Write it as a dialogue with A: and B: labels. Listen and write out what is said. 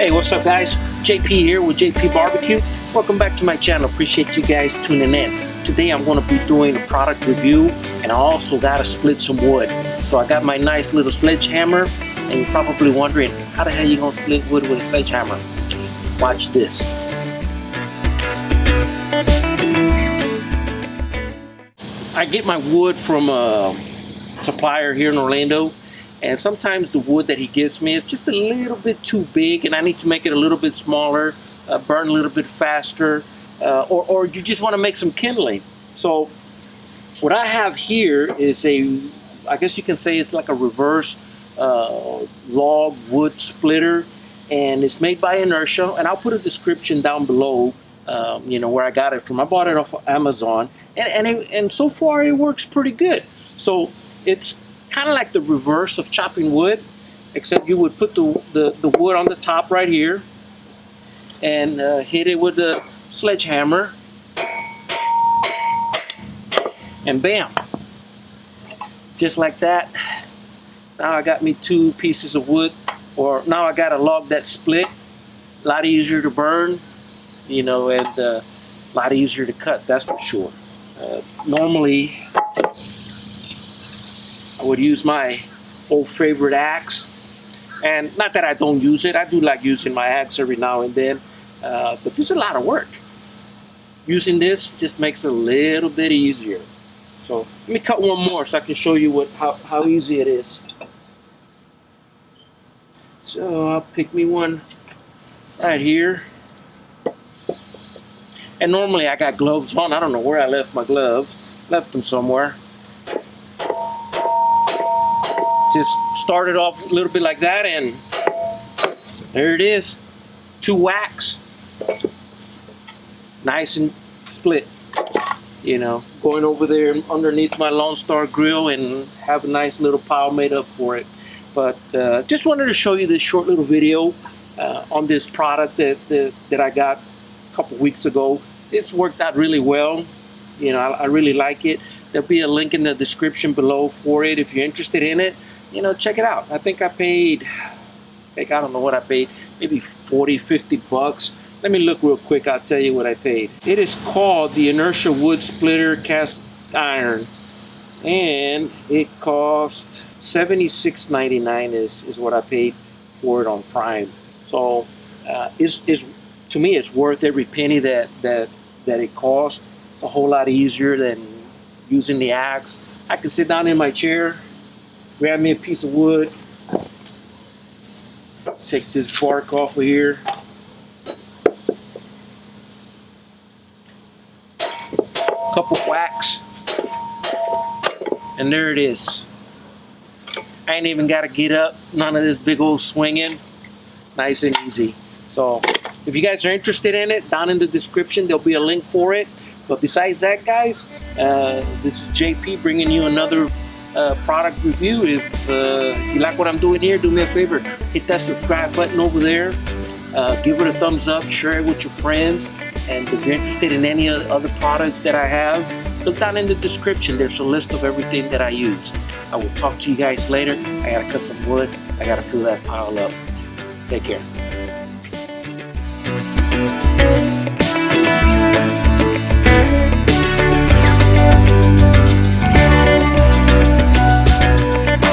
A: Hey, what's up guys? JP here with J.P.BBQ. Welcome back to my channel. Appreciate you guys tuning in. Today I'm going to be doing a product review, and I also got to split some wood. So I got my nice little sledgehammer, and you're probably wondering, how the hell you going to split wood with a sledgehammer? Watch this. I get my wood from a supplier here in Orlando, and sometimes the wood that he gives me is just a little bit too big, and I need to make it a little bit smaller, burn a little bit faster, or you just want to make some kindling. So what I have here is I guess you can say it's like a reverse log wood splitter, and it's made by Inertia, and I'll put a description down below, where I got it from. I bought it off of Amazon, and so far it works pretty good. So it's kind of like the reverse of chopping wood, except you would put the wood on the top right here and hit it with the sledgehammer, and bam, just like that. Now I got me 2 pieces of wood, or now I got a log that's split. A lot easier to burn, and a lot easier to cut, that's for sure. Normally I would use my old favorite axe, and not that I don't use it, I do like using my axe every now and then, but there's a lot of work. Using this just makes it a little bit easier. So let me cut one more so I can show you how easy it is. So I'll pick me one right here, and normally I got gloves on. I don't know where I left my gloves, left them somewhere. Just start it off a little bit like that, and there it is. 2 whacks. Nice and split. Going over there underneath my Lone Star grill and have a nice little pile made up for it. But just wanted to show you this short little video on this product that I got a couple weeks ago. It's worked out really well. I really like it. There'll be a link in the description below for it if you're interested in it. Check it out. I think I paid, I don't know what I paid, maybe 40, 50 bucks. Let me look real quick, I'll tell you what I paid. It is called the Inertia Wood Splitter Cast Iron, and it cost $76.99 is what I paid for it on Prime. So to me, it's worth every penny that it cost. It's a whole lot easier than using the axe. I can sit down in my chair, grab me a piece of wood, take this bark off of here, couple whacks, and there it is. I ain't even got to get up, none of this big old swinging. Nice and easy. So if you guys are interested in it, down in the description there'll be a link for it. But besides that, guys, this is JP bringing you another product review. If you like what I'm doing here, do me a favor, hit that subscribe button over there, give it a thumbs up, share it with your friends, and if you're interested in any other products that I have, look down in the description. There's a list of everything that I use. I will talk to you guys later. I gotta cut some wood, I gotta fill that pile up. Take care.